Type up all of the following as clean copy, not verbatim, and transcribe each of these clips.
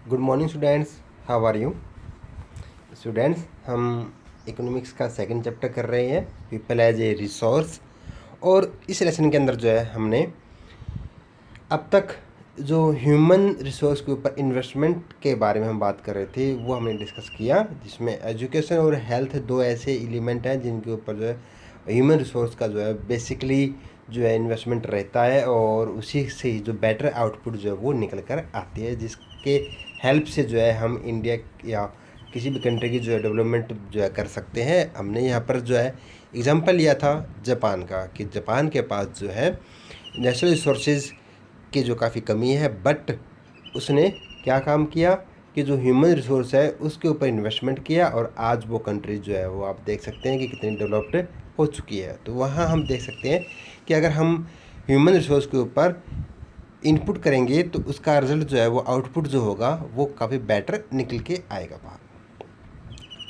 Good morning students, how are you students. हम economics का second chapter कर रहे हैं, पीपल एज ए रिसोर्स। और इस लेसन के अंदर जो है हमने अब तक जो ह्यूमन रिसोर्स के ऊपर इन्वेस्टमेंट के बारे में हम बात कर रहे थे वो हमने डिस्कस किया, जिसमें एजुकेशन और हेल्थ दो ऐसे एलिमेंट हैं जिनके ऊपर जो है ह्यूमन रिसोर्स का जो है बेसिकली जो है इन्वेस्टमेंट रहता है, और उसी से ही जो बेटर आउटपुट जो है वो निकल कर आती है, जिसके हेल्प से जो है हम इंडिया या किसी भी कंट्री की जो है डेवलपमेंट जो है कर सकते हैं। हमने यहाँ पर जो है एग्जांपल लिया था जापान का, कि जापान के पास जो है नेचुरल रिसोर्सेज की जो काफ़ी कमी है, बट उसने क्या काम किया कि जो ह्यूमन रिसोर्स है उसके ऊपर इन्वेस्टमेंट किया, और आज वो कंट्री जो है वो आप देख सकते हैं कि कितनी डेवलप्ड हो चुकी है। तो वहाँ हम देख सकते हैं कि अगर हम ह्यूमन रिसोर्स के ऊपर इनपुट करेंगे तो उसका रिजल्ट जो है वो आउटपुट जो होगा वो काफ़ी बेटर निकल के आएगा बाहर।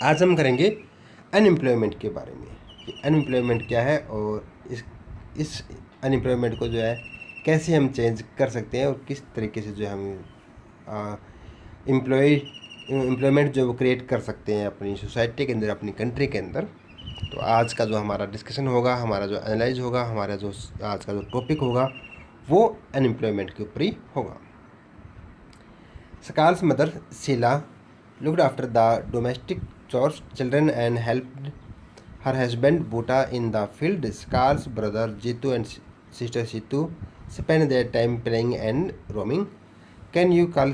आज हम करेंगे अनएम्प्लॉयमेंट के बारे में, कि अनएम्प्लॉयमेंट क्या है और इस अनएम्प्लॉयमेंट को जो है कैसे हम चेंज कर सकते हैं, और किस तरीके से जो है हम एम्प्लॉयमेंट जो वो क्रिएट कर सकते हैं अपनी सोसाइटी के अंदर, अपनी कंट्री के अंदर। तो आज का जो हमारा डिस्कशन होगा, हमारा जो एनालाइज होगा, हमारा जो आज का जो टॉपिक होगा वो अनएम्प्लॉयमेंट के ऊपर ही होगा। Sakal's mother, Sheila, looked after the domestic chores, children, and helped her husband Bhuta in the field. Sakal's brother Jitu and sister Situ spent their time playing and roaming. Can you call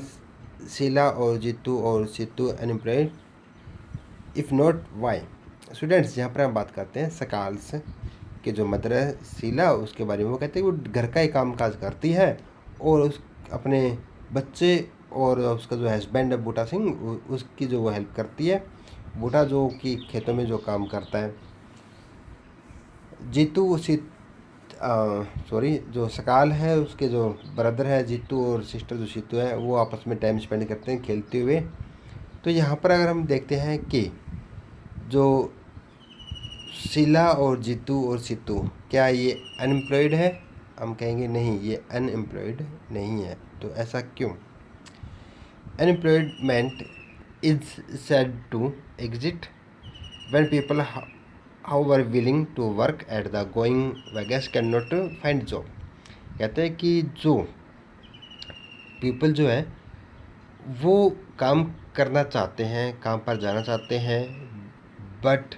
Sheila or Jitu or Situ unemployed? If not, why? Students, यहाँ पर हम बात करते हैं सकाल्स के जो mother है शीला, उसके बारे में। वो कहते हैं वो घर का ही काम काज करती है और उस अपने बच्चे और उसका जो हस्बैंड है बूटा सिंह, उसकी जो वो हेल्प करती है। बूटा जो कि खेतों में जो काम करता है। जीतू जो सकाल है उसके जो ब्रदर है जीतू और सिस्टर जो सीतू है, वो आपस में टाइम स्पेंड करते हैं खेलते हुए। तो यहाँ पर अगर हम देखते हैं कि जो शीला और जीतू और सीतू, क्या ये अनएम्प्लॉयड है? हम कहेंगे नहीं, ये अनएम्प्लॉयड नहीं है। तो ऐसा क्यों? Unemployment is said to exist when people who were willing to work at the going wages cannot find job। कहते हैं कि जो पीपल जो है वो काम करना चाहते हैं, काम पर जाना चाहते हैं, बट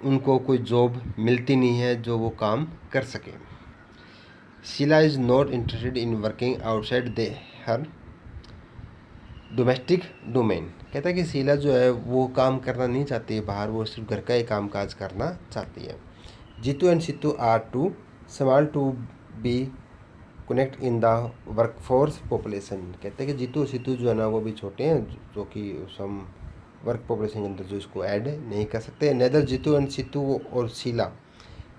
उनको कोई जॉब मिलती नहीं है जो वो काम कर सके। Sheela is not interested in working outside the her domestic domain. कहता है कि शीला जो है वो काम करना नहीं चाहती है बाहर, वो सिर्फ घर का ही काम काज करना चाहती है। Jitu and Situ are too small to be connect in the workforce population. कहते हैं कि जीतू और सीतू जो है ना वो भी छोटे हैं, जो कि हम वर्क पॉपुलेशन के अंदर जो इसको ऐड नहीं कर सकते। नेदर जीतू एंड सीतू और Sheela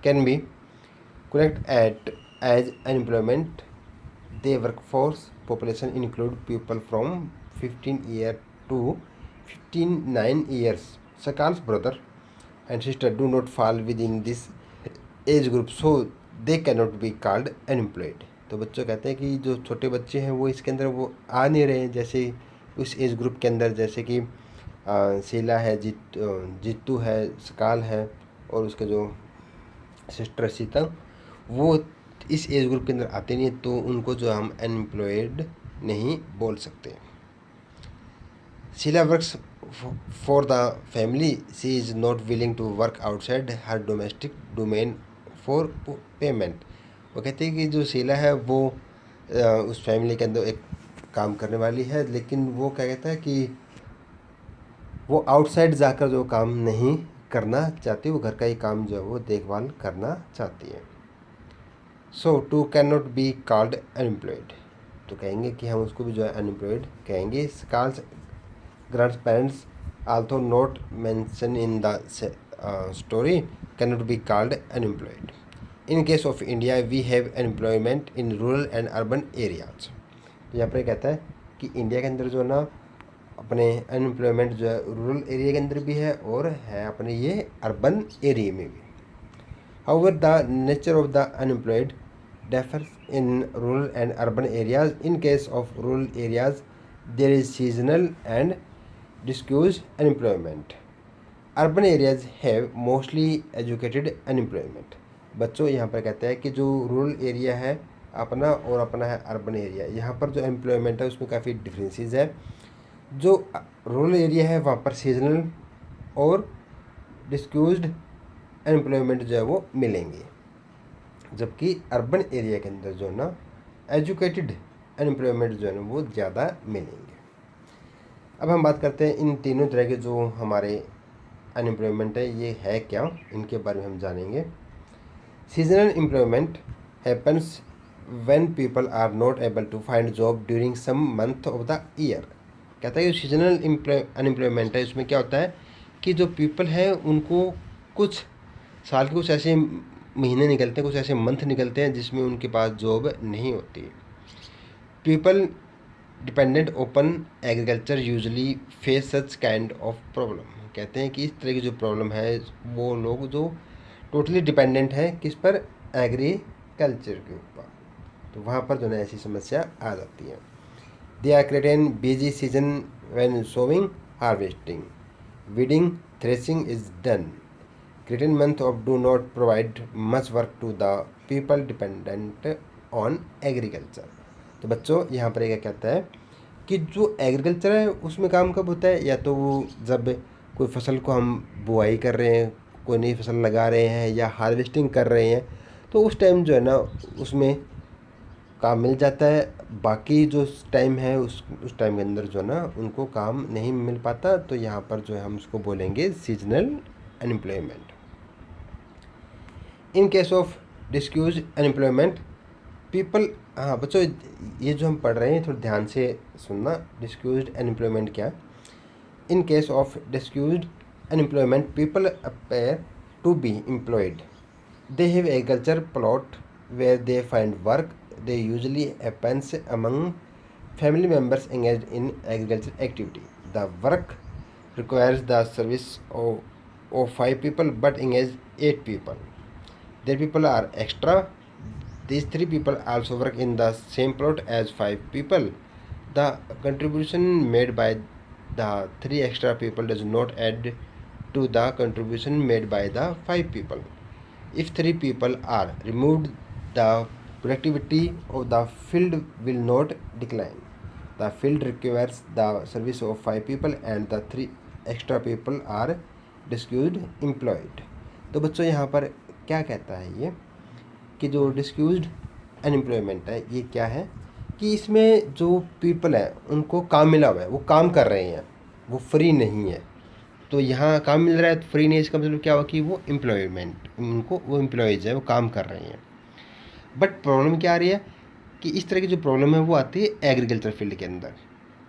can be connect at as unemployment the workforce population include people from 15 year to 59 years. Sakal's brother and sister do not fall within this age group, so they cannot be called unemployed। तो बच्चों कहते हैं कि जो छोटे बच्चे हैं वो इसके अंदर वो आ नहीं रहे हैं, जैसे उस एज ग्रुप के अंदर, जैसे कि शीला है, जीतू है, सकाल है, और उसके जो सिस्टर सीता, वो इस एज ग्रुप के अंदर आते नहीं, तो उनको जो हम अनएम्प्लॉयड नहीं बोल सकते। Sheela works for the family, she is not willing to work outside her domestic domain for payment. वो कहते हैं कि जो शीला है वो उस फैमिली के अंदर एक काम करने वाली है, लेकिन वो क्या कहता है कि वो आउटसाइड जाकर जो काम नहीं करना चाहती, वो घर का ही काम जो है वो देखभाल करना चाहती है। So too can not be called unemployed. तो कहेंगे कि हम उसको भी जो है अनएम्प्लॉयड कहेंगे। Sakal's grandparents also not mention in the story can not be called unemployed. In case of India we have unemployment in rural and urban areas. तो यहाँ पर कहता है कि इंडिया के अंदर जो है ना अपने अनएम्प्लॉयमेंट जो है रूरल एरिया के अंदर भी है और है अपने ये अर्बन एरिया में भी। However, the nature of the unemployed differs in rural and urban areas. In case of rural areas, there is seasonal and disguised unemployment. Urban areas have mostly educated unemployment. बच्चों यहाँ पर कहते हैं कि जो rural area है अपना और अपना है अर्बन एरिया, यहाँ पर जो एम्प्लॉयमेंट है उसमें काफ़ी डिफरेंसेस है। जो रूरल एरिया है वहाँ पर सीजनल और डिस्क्यूज्ड अनएम्प्लॉयमेंट जो है वो मिलेंगे, जबकि अर्बन एरिया के अंदर जो है ना एजुकेटेड अनएम्प्लॉयमेंट जो है ना वो ज़्यादा मिलेंगे। अब हम बात करते हैं इन तीनों तरह के जो हमारे अनएम्प्लॉयमेंट है ये है क्या, इनके बारे में हम जानेंगे। Seasonal employment happens when people are not able to find job during some month of the year. कहता है कि सीजनल अनएम्प्लॉयमेंट है, इसमें क्या होता है कि जो पीपल है उनको कुछ साल के कुछ ऐसे महीने निकलते हैं, कुछ ऐसे मंथ निकलते हैं जिसमें उनके पास जॉब नहीं होती। People dependent open agriculture usually face such kind of problem. कहते हैं कि इस तरह की जो प्रॉब्लम है वो लोग जो टोटली डिपेंडेंट है किस पर, एग्रीकल्चर के ऊपर, तो वहाँ पर जो है ऐसी समस्या आ जाती है। They are created busy season when sowing, harvesting, weeding, threshing is done. Cretan month of do not provide much work to the people dependent on agriculture। तो बच्चों यहाँ पर क्या कहता है कि जो एग्रीकल्चर है उसमें काम कब होता है, या तो वो जब कोई फसल को हम बुआई कर रहे हैं, कोई नई फसल लगा रहे हैं या हार्वेस्टिंग कर रहे हैं, तो उस टाइम जो है ना उसमें काम मिल जाता है। बाकी जो टाइम है उस टाइम के अंदर जो है ना उनको काम नहीं मिल पाता, तो यहाँ पर जो है हम उसको बोलेंगे seasonal unemployment. In case of disguised unemployment people, हाँ बच्चों ये जो हम पढ़ रहे हैं थोड़ा ध्यान से सुनना, डिस्क्यूज अनएम्प्लॉयमेंट क्या। In case of disguised unemployment people appear to be employed, they have agriculture plot where they find work. They usually happens among family members engaged in agriculture activity. The work requires the service of 5 people but engage 8 people. Their people are extra. These 3 people also work in the same plot as 5 people. The contribution made by the 3 extra people does not add to the contribution made by the 5 people. If 3 people are removed, the productivity of the field will not decline. The field requires the service of 5 people and the 3 extra people are discussed employed। तो बच्चों यहाँ पर क्या कहता है ये कि जो डिस्क्यूज्ड अनएम्प्लॉयमेंट है ये क्या है कि इसमें जो पीपल है उनको काम मिला हुआ है, वो काम कर रहे हैं, वो फ्री नहीं है। तो यहाँ काम मिल रहा है तो फ्री नहीं, इसका मतलब क्या हुआ कि वो एम्प्लॉयमेंट, उनको वो एम्प्लॉयज़ है वो काम कर रहे हैं। बट प्रॉब्लम क्या आ रही है कि इस तरह की जो प्रॉब्लम है वो आती है एग्रीकल्चर फील्ड के अंदर।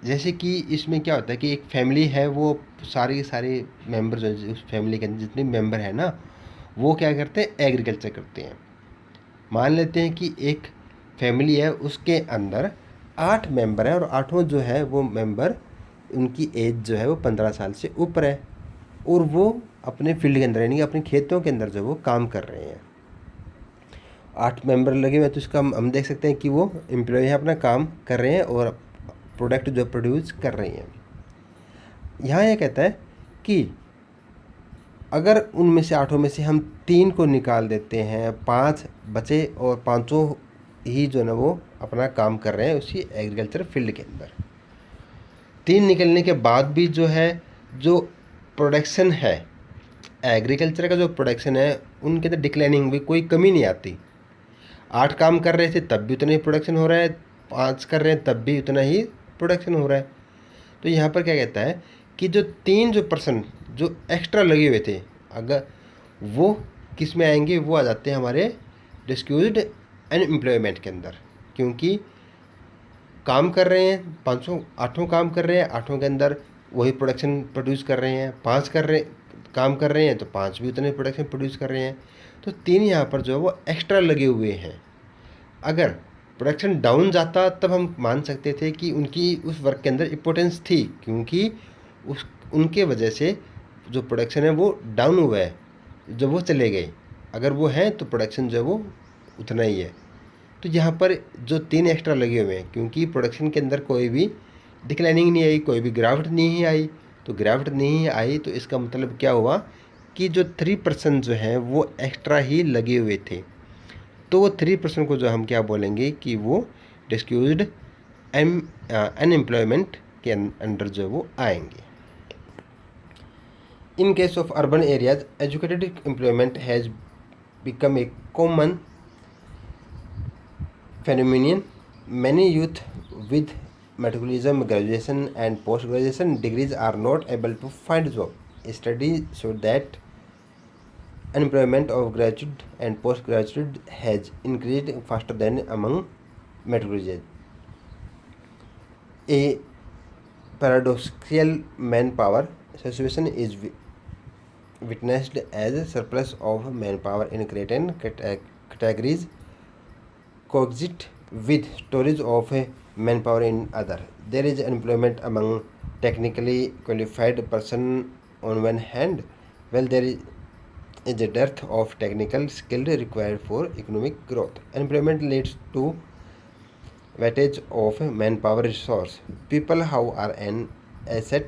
जैसे कि इसमें क्या होता है कि एक फैमिली है, वो सारे के सारे मेंबर जो उस फैमिली के अंदर जितने मेंबर हैं ना वो क्या करते हैं, एग्रीकल्चर करते हैं। मान लेते हैं कि एक फैमिली है उसके अंदर 8 मेंबर हैं और 8 जो है वो मेंबर उनकी एज जो है वो 15 साल से ऊपर है और वो अपने फील्ड के अंदर यानी कि अपने खेतों के अंदर जो वो काम कर रहे हैं। 8 मेंबर लगे हुए तो इसका हम देख सकते हैं कि वो एम्प्लॉय हैं, अपना काम कर रहे हैं और प्रोडक्ट जो प्रोड्यूस कर रही हैं। यहाँ ये कहता है कि अगर उनमें से 8 में से हम 3 को निकाल देते हैं, 5 बचे और 5 ही जो है ना वो अपना काम कर रहे हैं उसी एग्रीकल्चर फील्ड के अंदर। 3 निकलने के बाद भी जो है जो प्रोडक्शन है एग्रीकल्चर का, जो प्रोडक्शन है उनके अंदर डिक्लाइनिंग भी कोई कमी नहीं आती। 8 काम कर रहे थे तब भी उतना ही प्रोडक्शन हो रहा है, 5 कर रहे हैं तब भी उतना ही प्रोडक्शन हो रहा है। तो यहाँ पर क्या कहता है कि जो 3 जो पर्सन जो एक्स्ट्रा लगे हुए थे अगर वो किस में आएंगे, वो आ जाते हैं हमारे डिस्क्यूज्ड अनएम्प्लॉयमेंट के अंदर, क्योंकि काम कर रहे हैं 8 काम कर रहे हैं, 8 के अंदर वही प्रोडक्शन प्रोड्यूस कर रहे हैं, 5 काम कर रहे हैं तो 5 भी उतने प्रोडक्शन प्रोड्यूस कर रहे हैं। तो 3 यहाँ पर जो है वो एक्स्ट्रा लगे हुए हैं। अगर प्रोडक्शन डाउन जाता तब हम मान सकते थे कि उनकी उस वर्क के अंदर इम्पोर्टेंस थी, क्योंकि उनके वजह से जो प्रोडक्शन है वो डाउन हुआ है, जब वो चले गए। अगर वो हैं तो प्रोडक्शन जो है वो उतना ही है। तो यहाँ पर जो 3 एक्स्ट्रा लगे हुए हैं क्योंकि प्रोडक्शन के अंदर कोई भी डिक्लाइनिंग नहीं आई, कोई भी गिरावट नहीं आई। तो गिरावट नहीं आई तो इसका मतलब क्या हुआ कि जो 3% जो है वो एक्स्ट्रा ही लगे हुए थे। तो वो 3% को जो हम क्या बोलेंगे कि वो डिस्क्यूज्ड अनएम्प्लॉयमेंट के अंडर जो है वो आएंगे। In case of urban areas, educated employment has become a common phenomenon. Many youth with matriculation, graduation, and post-graduation degrees are not able to find job. A study showed that unemployment of graduate and postgraduate has increased faster than among matriculated. A paradoxical manpower situation is witnessed as surplus of manpower in certain categories coexist with storage of manpower in other. There is unemployment among technically qualified person on one hand, while there is a dearth of technical skill required for economic growth. Unemployment leads to wastage of manpower resource. People who are an asset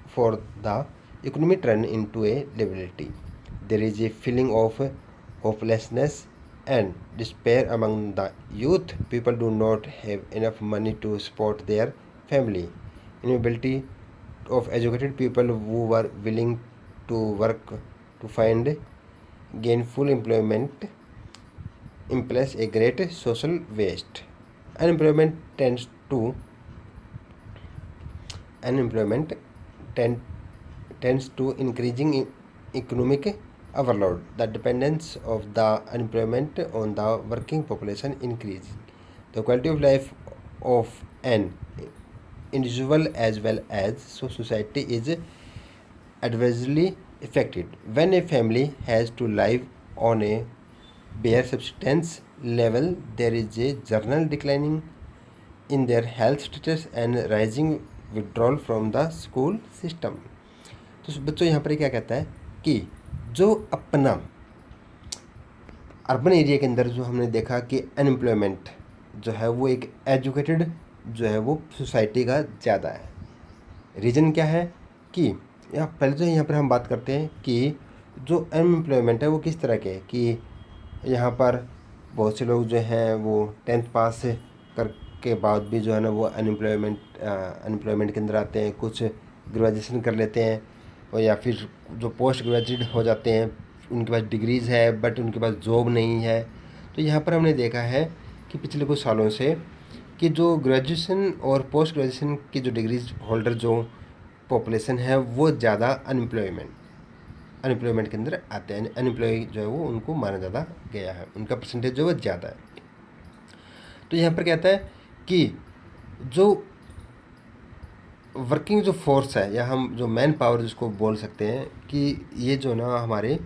for the economy turn into a liability. There is a feeling of hopelessness and despair among the youth. People do not have enough money to support their family. Inability of educated people who were willing to work to find gainful employment implies a great social waste. Unemployment tends to unemployment tend, tends to increasing economic overload. The dependence of the unemployment on the working population increases. The quality of life of an individual as well as society is adversely affected. When a family has to live on a bare subsistence level, there is a general declining in their health status and rising withdrawal from the school system. तो बच्चों यहाँ पर क्या कहता है कि जो अपना अर्बन एरिया के अंदर जो हमने देखा कि अनएम्प्लॉयमेंट जो है वो एक एजुकेटेड जो है वो सोसाइटी का ज़्यादा है। रीज़न क्या है कि यहाँ पहले तो यहाँ पर हम बात करते हैं कि जो अनएम्प्लॉयमेंट है वो किस तरह के है कि यहाँ पर बहुत से लोग जो हैं वो 10th पास करके बाद भी जो है ना वो अनएम्प्लॉयमेंट के अंदर आते हैं। कुछ ग्रेजुएशन कर लेते हैं और या फिर जो पोस्ट ग्रेजुएट हो जाते हैं, उनके पास डिग्रीज़ है बट उनके पास जॉब नहीं है। तो यहाँ पर हमने देखा है कि पिछले कुछ सालों से कि जो ग्रेजुएशन और पोस्ट ग्रेजुएशन की जो डिग्रीज होल्डर जो पॉपुलेशन है वो ज़्यादा अनएम्प्लॉयमेंट के अंदर आते हैं। अनएम्प्लॉय जो है वो उनको माना ज़्यादा गया है, उनका परसेंटेज जो है वो ज़्यादा है। तो यहाँ पर कहता है कि जो वर्किंग जो फोर्स है या हम जो मैन पावर जिसको बोल सकते हैं कि ये जो ना हमारे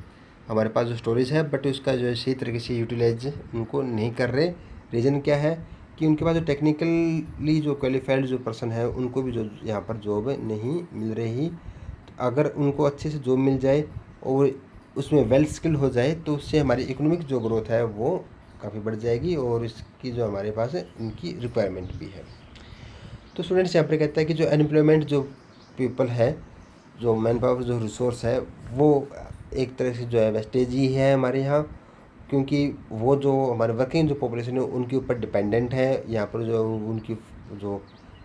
पास जो स्टोरेज है बट उसका जो है सही तरीके से यूटिलाइज उनको नहीं कर रहे। रीज़न क्या है कि उनके पास जो टेक्निकली जो क्वालिफाइड जो पर्सन है उनको भी जो यहाँ पर जॉब नहीं मिल रही। तो अगर उनको अच्छे से जॉब मिल जाए और उसमें वेल स्किल हो जाए तो उससे हमारी इकोनॉमिक जो ग्रोथ है वो काफ़ी बढ़ जाएगी और इसकी जो हमारे पास है इनकी रिक्वायरमेंट भी है। तो स्टूडेंट्स यहाँ पर कहता है कि जो अनएम्प्लॉयमेंट जो पीपल है, जो मैन पावर जो रिसोर्स है वो एक तरह से जो है वेस्टेज ही है हमारे यहाँ, क्योंकि वो जो हमारे वर्किंग जो पॉपुलेशन है उनके ऊपर डिपेंडेंट है। यहाँ पर जो उनकी जो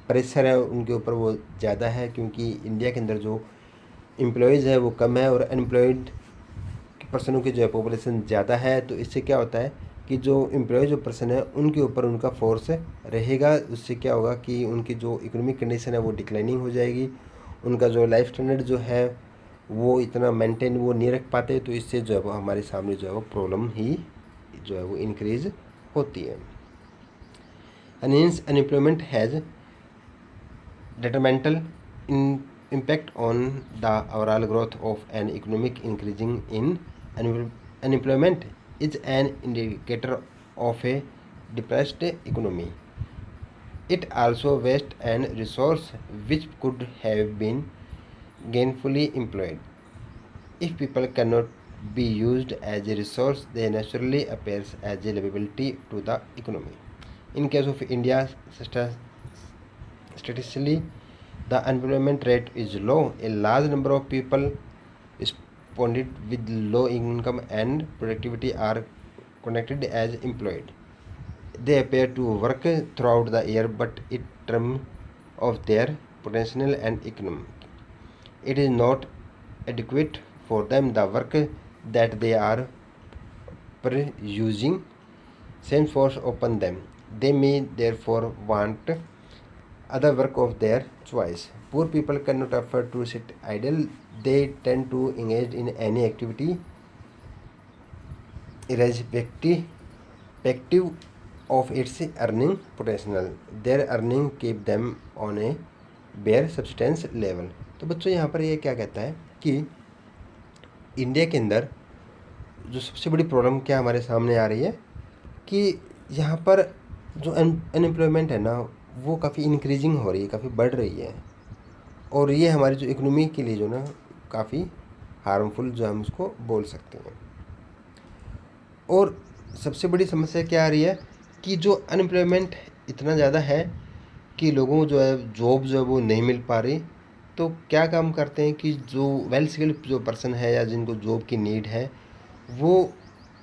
प्रेशर है उनके ऊपर वो ज़्यादा है, क्योंकि इंडिया के अंदर जो एम्प्लॉयज़ है वो कम है और अनएम्प्लॉयड पर्सनों की जो है पॉपुलेशन ज़्यादा है। तो इससे क्या होता है कि जो एम्प्लॉय जो पर्सन है उनके ऊपर उनका फोर्स रहेगा। उससे क्या होगा कि उनकी जो इकोनॉमिक कंडीशन है वो डिक्लाइनिंग हो जाएगी, उनका जो लाइफ स्टैंडर्ड जो है वो इतना मेंटेन वो नहीं रख पाते। तो इससे जो है वो हमारे सामने जो है वो प्रॉब्लम ही जो है वो इंक्रीज होती है। Unemployment has detrimental impact on the overall growth of an economic. Increasing in unemployment is an indicator of a depressed economy. It also wastes an resource which could have been gainfully employed. If people cannot be used as a resource, they naturally appears as a liability to the economy. In case of India, statistically the unemployment rate is low. A large number of people responded with low income and productivity are connected as employed. They appear to work throughout the year, but in terms of their potential and economic, it is not adequate for them. The work that they are using same force upon them. They may therefore want other work of their choice. Poor people cannot afford to sit idle. They tend to engage in any activity irrespective of its earning potential. Their earning keep them on a bare subsistence level. तो बच्चों यहाँ पर ये क्या कहता है कि India के अंदर जो सबसे बड़ी प्रॉब्लम क्या हमारे सामने आ रही है कि यहाँ पर जो अनएम्प्लॉयमेंट है ना वो काफ़ी इंक्रीजिंग हो रही है, काफ़ी बढ़ रही है, और ये हमारी जो इकोनॉमी के लिए जो ना काफ़ी हार्मफुल जो हम उसको बोल सकते हैं। और सबसे बड़ी समस्या क्या आ रही है कि जो अनएम्प्लॉयमेंट इतना ज़्यादा है कि लोगों को जो है जॉब जो है वो नहीं मिल पा रही। तो क्या काम करते हैं कि जो वेल स्किल्ड जो पर्सन है या जिनको जॉब की नीड है वो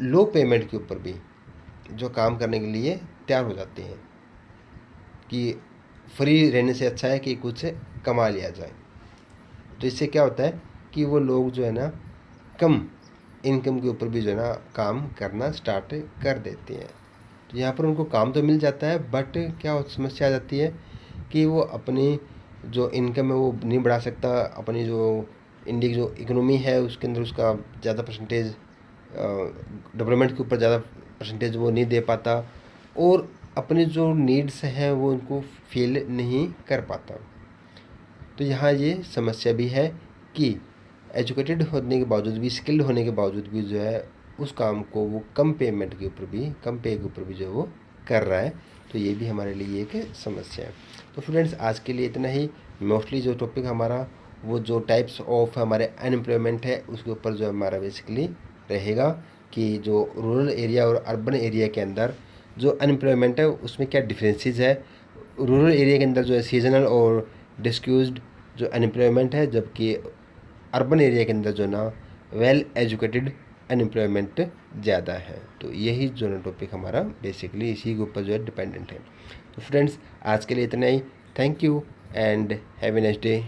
लो पेमेंट के ऊपर भी जो काम करने के लिए तैयार हो जाते हैं कि फ्री रहने से अच्छा है कि कुछ कमा लिया जाए। तो इससे क्या होता है कि वो लोग जो है ना कम इनकम के ऊपर भी जो है ना काम करना स्टार्ट कर देते हैं। तो यहाँ पर उनको काम तो मिल जाता है, बट क्या समस्या आ जाती है कि वो अपनी जो इनकम है वो नहीं बढ़ा सकता। अपनी जो इंडिया की जो इकोनॉमी है उसके अंदर उसका ज़्यादा परसेंटेज डेवलपमेंट के ऊपर ज़्यादा परसेंटेज वो नहीं दे पाता, और अपनी जो नीड्स हैं वो उनको फील नहीं कर पाता। तो यहाँ ये समस्या भी है कि एजुकेटेड होने के बावजूद भी, स्किल्ड होने के बावजूद भी जो है उस काम को वो कम पेमेंट के ऊपर भी, कम पे के ऊपर भी जो वो कर रहा है। तो ये भी हमारे लिए एक समस्या है। तो स्टूडेंट्स आज के लिए इतना ही। मोस्टली जो टॉपिक हमारा वो जो टाइप्स ऑफ हमारे अनएम्प्लॉयमेंट है उसके ऊपर जो हमारा बेसिकली रहेगा कि जो रूरल एरिया और अर्बन एरिया के अंदर जो अनएम्प्लॉयमेंट है उसमें क्या डिफरेंसेस है। रूरल एरिया के अंदर जो है सीजनल और डिस्क्यूज्ड जो अनएम्प्लॉयमेंट है, जबकि अर्बन एरिया के अंदर जो ना वेल एजुकेटेड अनएम्प्लॉयमेंट ज़्यादा है। तो यही जो ना टॉपिक हमारा बेसिकली इसी के ऊपर जो है डिपेंडेंट है। तो फ्रेंड्स आज के लिए इतना ही। Thank you and have a nice day.